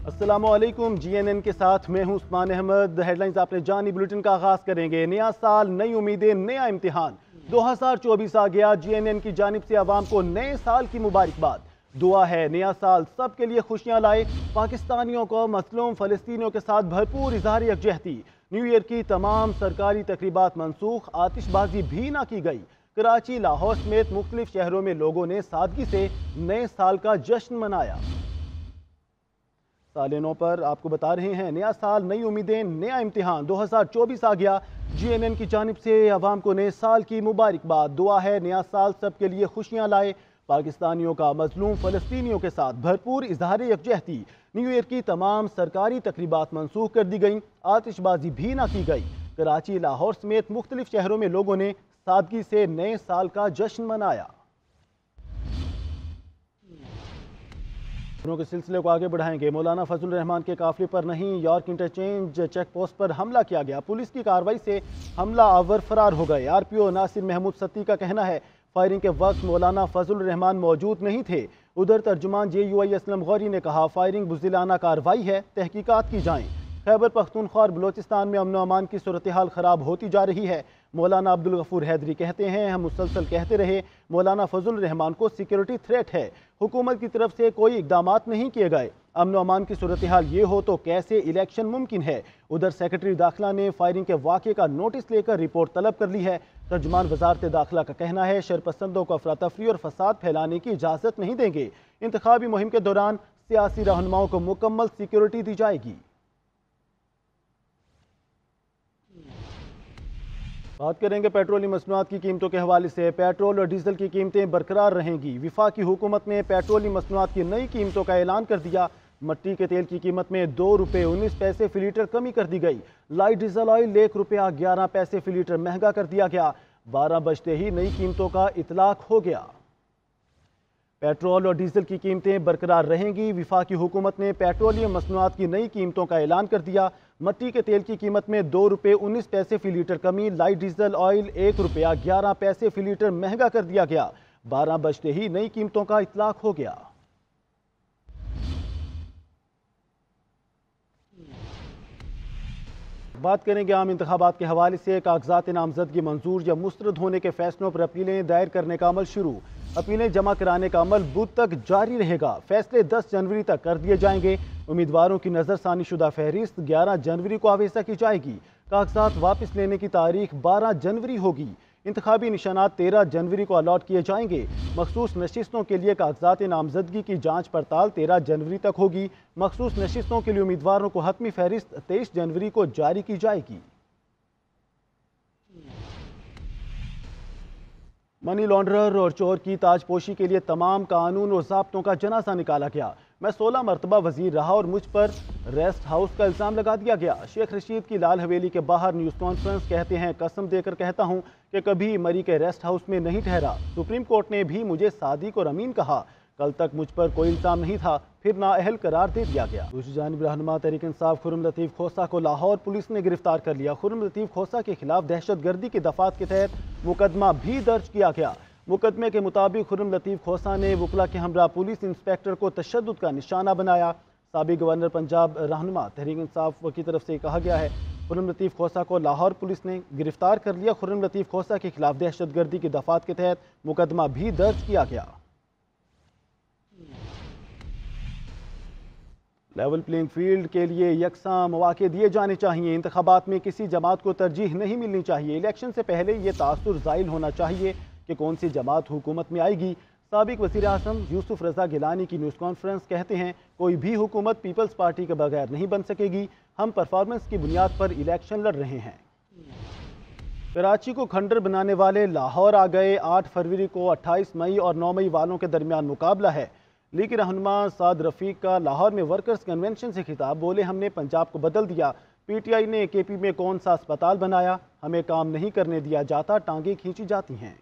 अस्सलामुअलैकुम। जीएनएन के साथ मैं हूं उस्मान अहमद। हेडलाइंस आपने जानी, बुलेटिन का आगाज करेंगे। नया साल, नई उम्मीदें, नया इम्तिहान। 2024 आ गया। जीएनएन की जानिब से आवाम को नए साल की मुबारकबाद। दुआ है नया साल सबके लिए खुशियां लाए। पाकिस्तानियों को मसलूम फ़लस्तीनियों के साथ भरपूर इजहार यकजहती। न्यू ईयर की तमाम सरकारी तकरीबात मनसूख, आतिशबाजी भी ना की गई। कराची, लाहौर समेत मुख्तलिफ शहरों में लोगों ने सादगी से नए साल का जश्न मनाया। सालिनों पर आपको बता रहे हैं, नया साल, नई उम्मीदें, नया इम्तिहान। 2024 आ गया। जीएनएन की जानिब से अवाम को नए साल की मुबारकबाद। दुआ है नया साल सबके लिए खुशियां लाए। पाकिस्तानियों का मजलूम फ़लस्तीनियों के साथ भरपूर इजहार यकजहती। न्यू ईयर की तमाम सरकारी तकरीबात मनसूख कर दी गई। आतिशबाजी भी ना की गई। कराची, लाहौर समेत मुख्तलिफ शहरों में लोगों ने सादगी से नए साल का जश्न मनाया। खबरों के सिलसिले को आगे बढ़ाएंगे। मौलाना फजल रहमान के काफिले पर नहीं, यॉर्क इंटरचेंज चेक पोस्ट पर हमला किया गया। पुलिस की कार्रवाई से हमला आवर फरार हो गए। आरपीओ नासिर महमूद सत्ती का कहना है, फायरिंग के वक्त मौलाना फजल रहमान मौजूद नहीं थे। उधर तर्जुमान JUI असलम गौरी ने कहा, फायरिंग बुज़दिलाना कार्रवाई है, तहकीकात की जाएं। खैबर पख्तूनख्वा और बलोचिस्तान में अमन अमान की सूरत हाल खराब होती जा रही है। मौलाना अब्दुल गफूर हैदरी कहते हैं, हम मुसलसल कहते रहे मौलाना फजल रहमान को सिक्योरिटी थ्रेट है। हुकूमत की तरफ से कोई इकदाम नहीं किए गए। अमन अमान की सूरत हाल ये हो तो कैसे इलेक्शन मुमकिन है। उधर सेक्रेटरी दाखिला ने फायरिंग के वाक़े का नोटिस लेकर रिपोर्ट तलब कर ली है। तर्जुमान वजारत दाखिला का कहना है, शरपसंदों को अफरा तफरी और फसाद फैलाने की इजाज़त नहीं देंगे। इंतखाबी मुहिम के दौरान सियासी रहनुमाओं को मुकम्मल सिक्योरिटी दी जाएगी। बात करेंगे पेट्रोलियम मसनूआत की कीमतों के हवाले से। पेट्रोल और डीजल की कीमतें बरकरार रहेंगी। वफाकी हुकूमत ने पेट्रोलियम मसनूआत की नई कीमतों का ऐलान कर दिया। मट्टी के तेल की कीमत में 2 रुपये 19 पैसे फी लीटर कमी कर दी गई। लाइट डीजल ऑयल 1 रुपया 11 पैसे फी लीटर महंगा कर दिया गया। 12 बजते ही नई कीमतों का इतलाक हो गया। पेट्रोल और डीजल की कीमतें बरकरार रहेंगी। वफाकी हुकूमत ने पेट्रोलियम मसनूआत की नई कीमतों का ऐलान कर दिया। मट्टी के तेल की कीमत में 2 रुपये 19 पैसे फी लीटर कमी। लाइट डीजल ऑयल 1 रुपया 11 पैसे फी लीटर महंगा कर दिया गया। 12 बजते ही नई कीमतों का इतलाक हो गया। बात करेंगे आम इंतखाबात के हवाले से। कागजात नामजदगी मंजूर या मुस्तरद होने के फैसलों पर अपीलें दायर करने का अमल शुरू। अपीलें जमा कराने का अमल बुध तक जारी रहेगा। फैसले 10 जनवरी तक कर दिए जाएंगे। उम्मीदवारों की नजरसानी शुदा फहरिस्त 11 जनवरी को आवेजा की जाएगी। कागजात वापस लेने की तारीख 12 जनवरी होगी। इंतखाबी निशानात 13 जनवरी को अलॉट किए जाएंगे। मखसूस नशिस्तों के लिए कागजात नामजदगी की जांच पड़ताल 13 जनवरी तक होगी। मखसूस नशिस्तों के लिए उम्मीदवारों को हतमी फहरिस्त 23 जनवरी को जारी की जाएगी। मनी लॉन्ड्रर और चोर की ताजपोशी के लिए तमाम कानून और ज़ाब्तों का जनाजा निकाला गया। मैं 16 मरतबा वजीर रहा और मुझ पर रेस्ट हाउस का इल्ज़ाम लगा दिया गया। शेख रशीद की लाल हवेली के बाहर न्यूज़ कॉन्फ्रेंस कहते हैं, कसम देकर कहता हूं कि कभी मरी के रेस्ट हाउस में नहीं ठहरा। सुप्रीम कोर्ट ने भी मुझे सादिक और अमीन कहा। कल तक मुझ पर कोई इल्ज़ाम नहीं था, फिर नाअहल करार दे दिया गया। दूसरी जानिब रहनुमा तहरीक इंसाफ खुर्रम लतीफ़ खोसा को लाहौर पुलिस ने गिरफ्तार कर लिया। खुर्रम लतीफ़ खोसा के खिलाफ दहशतगर्दी की दफात के तहत मुकदमा भी दर्ज किया गया। मुकदमे के मुताबिक खुर्रम लतीफ़ खोसा ने वकला के हमरा पुलिस इंस्पेक्टर को तशद्दुद का निशाना बनाया। साबिक गवर्नर पंजाब रहनुमा तहरीक इंसाफ की तरफ से कहा गया है, खुर्रम लतीफ़ खोसा को लाहौर पुलिस ने गिरफ्तार कर लिया। खुर्रम लतीफ़ खोसा के खिलाफ दहशतगर्दी की दफात के तहत मुकदमा भी दर्ज किया गया। लेवल प्लेइंग फील्ड के लिए यकसा मौके दिए जाने चाहिए। इंतखाबात में किसी जमात को तरजीह नहीं मिलनी चाहिए। इलेक्शन से पहले ये तासुर ज़ाइल होना चाहिए कि कौन सी जमात हुकूमत में आएगी। साबिक वज़ीर आज़म यूसुफ रज़ा गिलानी की न्यूज़ कॉन्फ्रेंस कहते हैं, कोई भी हुकूमत पीपल्स पार्टी के बगैर नहीं बन सकेगी। हम परफॉर्मेंस की बुनियाद पर इलेक्शन लड़ रहे हैं। कराची को खंडर बनाने वाले लाहौर आ गए। 8 फरवरी को 28 मई और 9 मई वालों के दरमियान मुकाबला है। लीग रहनुमा साद रफीक का लाहौर में वर्कर्स कन्वेंशन से खिताब, बोले हमने पंजाब को बदल दिया। PTI ने KP में कौन सा अस्पताल बनाया, हमें काम नहीं करने दिया जाता, टांगे खींची जाती हैं।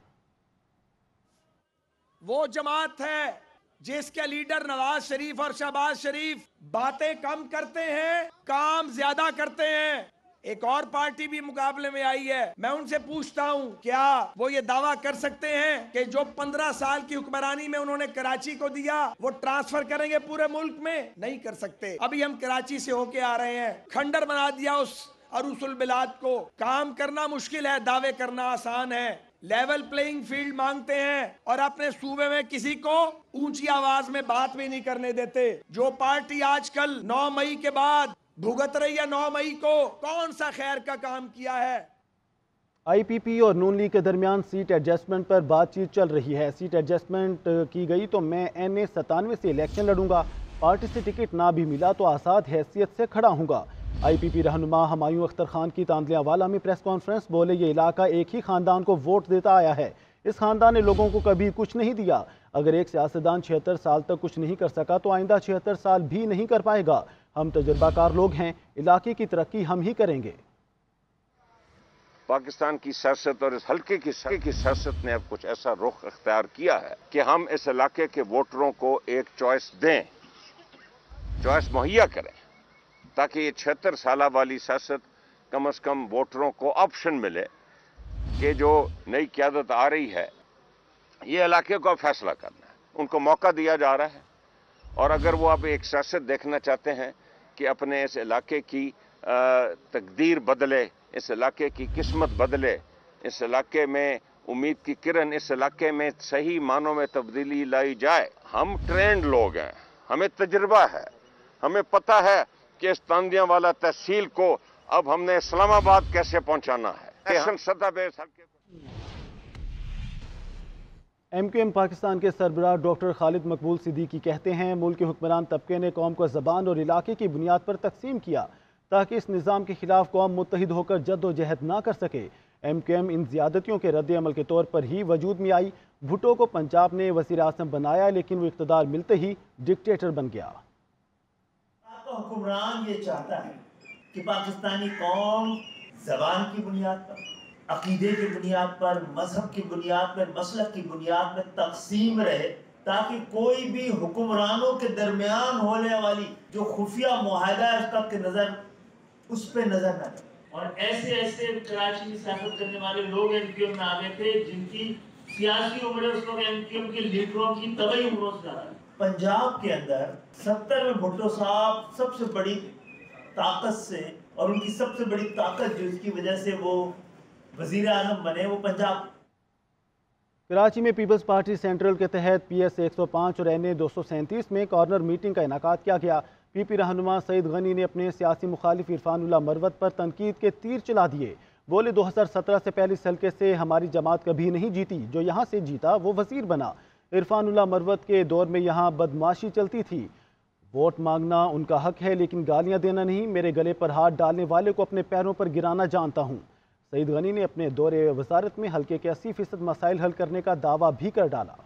वो जमात है जिसके लीडर नवाज शरीफ और शहबाज शरीफ बातें कम करते हैं, काम ज्यादा करते हैं। एक और पार्टी भी मुकाबले में आई है। मैं उनसे पूछता हूं, क्या वो ये दावा कर सकते हैं कि जो 15 साल की हुक्मरानी में उन्होंने कराची को दिया वो ट्रांसफर करेंगे पूरे मुल्क में? नहीं कर सकते। अभी हम कराची से होके आ रहे हैं, खंडर बना दिया उस अरूसुल बिलाद को। काम करना मुश्किल है, दावे करना आसान है। लेवल प्लेइंग फील्ड मांगते हैं और अपने सूबे में किसी को ऊंची आवाज में बात भी नहीं करने देते। जो पार्टी आजकल 9 मई के बाद भुगत रही है, 9 मई को कौन सा खैर का काम किया है? आईपीपी और नून लीग के दरमियान सीट एडजस्टमेंट पर बातचीत चल रही है। सीट एडजस्टमेंट की गई तो मैं NA 97 से इलेक्शन लड़ूंगा, पार्टी से टिकट ना भी मिला तो आज़ाद हैसियत से खड़ा हूंगा। आईपीपी रहनुमा हुमायूं अख्तर खान की तांदलियावाला में प्रेस कॉन्फ्रेंस, बोले ये इलाका एक ही खानदान को वोट देता आया है, इस खानदान ने लोगों को कभी कुछ नहीं दिया। अगर एक सियासतदान 76 साल तक कुछ नहीं कर सका तो आइंदा 76 साल भी नहीं कर पाएगा। हम तजुर्बाकार लोग हैं, इलाके की तरक्की हम ही करेंगे। पाकिस्तान की सियासत और इस हल्के की सियासत ने अब कुछ ऐसा रुख अख्तियार किया है कि हम इस इलाके के वोटरों को एक चॉइस दें, चॉइस मुहैया करें, ताकि ये 76 साल वाली सियासत कम से कम वोटरों को ऑप्शन मिले कि जो नई क़यादत आ रही है ये इलाके को फैसला करना है, उनको मौका दिया जा रहा है। और अगर वो अब एक सियासत देखना चाहते हैं कि अपने इस इलाके की तकदीर बदले, इस इलाके की किस्मत बदले, इस इलाके में उम्मीद की किरण, इस इलाके में सही मानों में तब्दीली लाई जाए। हम ट्रेंड लोग हैं, हमें तजुर्बा है, हमें पता है कि इस तांदियावाला तहसील को अब हमने इस्लामाबाद कैसे पहुंचाना है। सतह पे MQM पाकिस्तान के सरबराह डॉक्टर खालिद मकबूल सिद्दीकी कहते हैं, मुल्क के हुक्मरान तबके ने कौम को ज़बान और इलाके की बुनियाद पर तकसीम किया ताकि इस निज़ाम के खिलाफ कौम मुत्तहिद होकर जद्दोजहद ना कर सके। MQM इन ज़्यादतियों के रद्द अमल के तौर पर ही वजूद में आई। भुट्टो को पंजाब ने वज़ीर आज़म बनाया, लेकिन वो इक़्तिदार मिलते ही डिक्टेटर बन गया। हुक्मरान ये चाहता है कि पाकिस्तानी कौम ज़बान की बुनियाद पर, अकीदे की बुनियाद पर, मजहब की बुनियाद पर, मसलक की बुनियाद पर तकसीम रहे, ताकि कोई भी हुक्मरानों के दरमियान होने वाली जो खुफिया मुआहदा है उसका की नजर उस पर नजर न रहे। और ऐसे ऐसे कराची की सियासत करने वाले लोग MQM में आ गए थे जिनकी सियासी उम्र उस वक्त MQM के लीडरों की तबई उम्रों से ज्यादा। पंजाब के अंदर 70 में भुट्टो साहब सबसे बड़ी ताकत से, और उनकी सबसे बड़ी ताकत जिसकी वजह से वो वजीर आज़म बने, वो पंजाब। कराची में पीपल्स पार्टी सेंट्रल के तहत PS 105 और NA 237 में कॉर्नर मीटिंग का इनेकाद किया गया। PP रहनुमा सईद गनी ने अपने सियासी मुखालिफ इरफानुल्लाह मरवत पर तनकीद के तीर चला दिए। बोले 2017 से पहले इस हल्के से हमारी जमात कभी नहीं जीती, जो यहाँ से जीता वो वजीर बना। इरफानुल्लाह मरवत के दौर में यहाँ बदमाशी चलती थी। वोट मांगना उनका हक है, लेकिन गालियाँ देना नहीं। मेरे गले पर हाथ डालने वाले को अपने पैरों पर गिराना जानता हूँ। सईद गनी ने अपने दौरे वजारत में हल्के के 80% मसाइल हल करने का दावा भी कर डाला।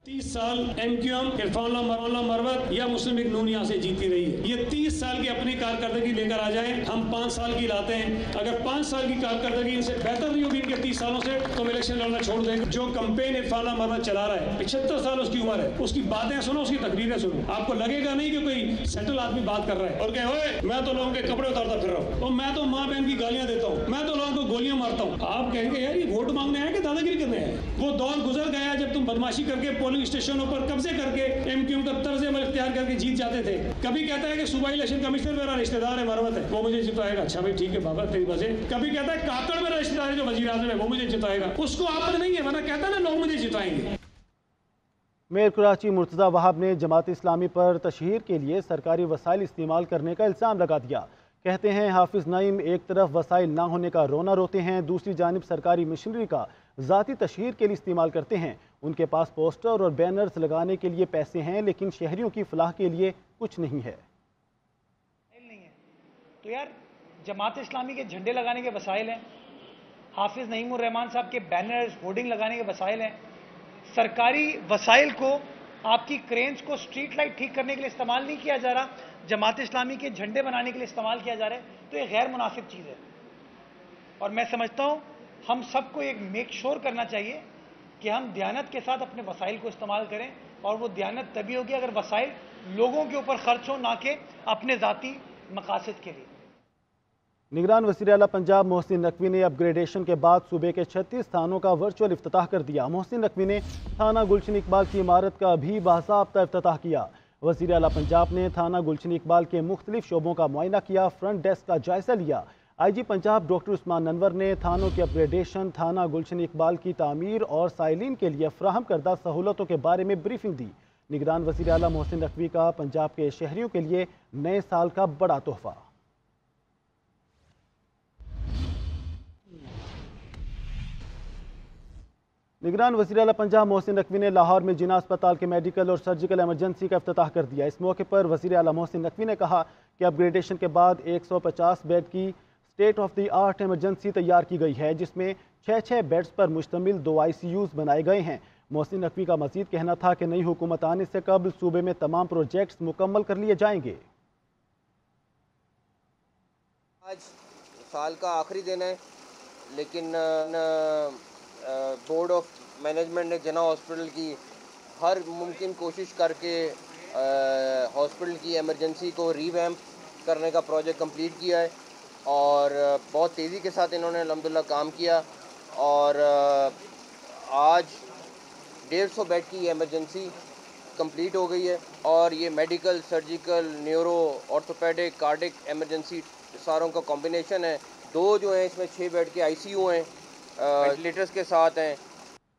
30 साल MQM इरफानुल्लाह मरवत या मुस्लिम लीग नून यहाँ से जीती रही है। ये 30 साल की अपनी कारकर्दगी लेकर आ जाएं, हम 5 साल की लाते हैं। अगर 5 साल की कारकर्दगी इनसे बेहतर नहीं होगी इनके 30 सालों से, तो हम इलेक्शन लड़ना छोड़ देंगे। जो कंपेन इरफानुल्लाह मरवत चला रहा है, 75 साल उसकी उम्र है, उसकी बातें सुनो, उसकी तकरीरें सुनो, आपको लगेगा नहीं कि कोई सेटल आदमी बात कर रहा है और कहे ओए मैं तो लोगों के कपड़े उतारता फिर रहा हूँ, और मैं तो माँ बहन की गालियां देता हूँ, मैं तो लोगों को गोलियां मारता हूँ। आप कहेंगे यार ये वोट मांगने आए कि दादागिरी करने आए? वो दौर गुजर गया जब तुम बदमाशी करके पोलिंग स्टेशनों पर कब्जे करके MQM का तर्ज अमल इख्तियार करके जीत जाते थे। कभी कहता है कि सूबाई इलेक्शन कमिश्नर मेरा रिश्तेदार है मरवत है, वो मुझे जिताएगा। अच्छा भाई ठीक है बाबा तेरी वजह। कभी कहता है काकड़ मेरा रिश्तेदार है जो वजीर आज़म है, वो मुझे जिताएगा। उसको आप नहीं है, वरना कहता है ना लोग मुझे जिताएंगे। मेयर कराची मुर्तज़ा वहाब ने जमात इस्लामी पर तशहीर के लिए सरकारी वसाइल इस्तेमाल करने का इल्ज़ाम लगा दिया। कहते हैं हाफिज नईम एक तरफ वसाइल ना होने का रोना रोते हैं, दूसरी जानिब सरकारी मशीनरी का ज़ाती तशहीर के लिए इस्तेमाल करते हैं। उनके पास पोस्टर और बैनर्स लगाने के लिए पैसे हैं, लेकिन शहरियों की फलाह के लिए कुछ नहीं है। तो यार जमात इस्लामी के झंडे लगाने के वसाइल हैं, हाफिज नईमुर रहमान साहब के बैनर्स होर्डिंग लगाने के वसाइल हैं। सरकारी वसाइल को आपकी क्रेन्स को स्ट्रीट लाइट ठीक करने के लिए इस्तेमाल नहीं किया जा रहा, जमात इस्लामी के झंडे बनाने के लिए इस्तेमाल किया जा रहा है। तो ये गैर मुनासिब चीज़ है। और मैं समझता हूँ हम सबको एक मेक श्योर करना चाहिए कि हम दयानत के साथ अपने वसाइल को इस्तेमाल करें, और वो दयानत तभी होगी अगर वसाइल लोगों के ऊपर खर्च हो, ना कि अपने ज़ाती मकासद के लिए। निगरान वज़ीर आला पंजाब मोहसिन नकवी ने अपग्रेडेशन के बाद सूबे के 36 थानों का वर्चुअल इफ्तिताह कर दिया। मोहसिन नकवी ने थाना गुलशन इकबाल की इमारत का भी बाज़ाब्ता इफ्तिताह किया। वज़ीर आला पंजाब ने थाना गुलशन इकबाल के मुख्तलिफ शोबों का मुआयना किया, फ्रंट डेस्क का जायजा लिया। IG पंजाब डॉक्टर उस्मान ननवर ने थानों के अपग्रेडेशन, थाना गुलशन इकबाल की तामीर और साइलिन के लिए फ्राहम करदा सहूलतों के बारे में ब्रीफिंग दी। निगरान वज़ीर आला मोहसिन नकवी का पंजाब के शहरियों के लिए नए साल का बड़ा तोहफा। निगरान वज़ीर आला पंजाब मोहसिन नकवी ने लाहौर में जिन्ना अस्पताल के मेडिकल और सर्जिकल एमरजेंसी का इफ्तिताह कर दिया। इस मौके पर वज़ीर आला मोहसिन नकवी ने कहा कि अपग्रेडेशन के बाद 150 बेड की state of the art emergency तैयार की गई है, जिसमें 6 बेड्स पर मुश्तमिल 2 ICUs बनाए गए हैं। मोहसिन नकवी का मजीद कहना था कि नई हुकूमत आने से कबल सूबे में तमाम प्रोजेक्ट्स मुकम्मल कर लिए जाएंगे। आज साल का आखिरी दिन है, लेकिन बोर्ड ऑफ मैनेजमेंट ने जिन्ना हॉस्पिटल की हर मुमकिन कोशिश करके हॉस्पिटल की एमरजेंसी को रीवैम्प करने का प्रोजेक्ट कंप्लीट किया है और बहुत तेज़ी के साथ इन्होंने अल्हम्दुलिल्लाह काम किया और आज 150 बेड की एमरजेंसी कंप्लीट हो गई है और ये medical, surgical, neuro, orthopaedic, cardiac emergency सारों का कॉम्बिनेशन है। 2 जो हैं इसमें 6 बेड के ICU हैं, वेंटिलेटर्स के साथ हैं।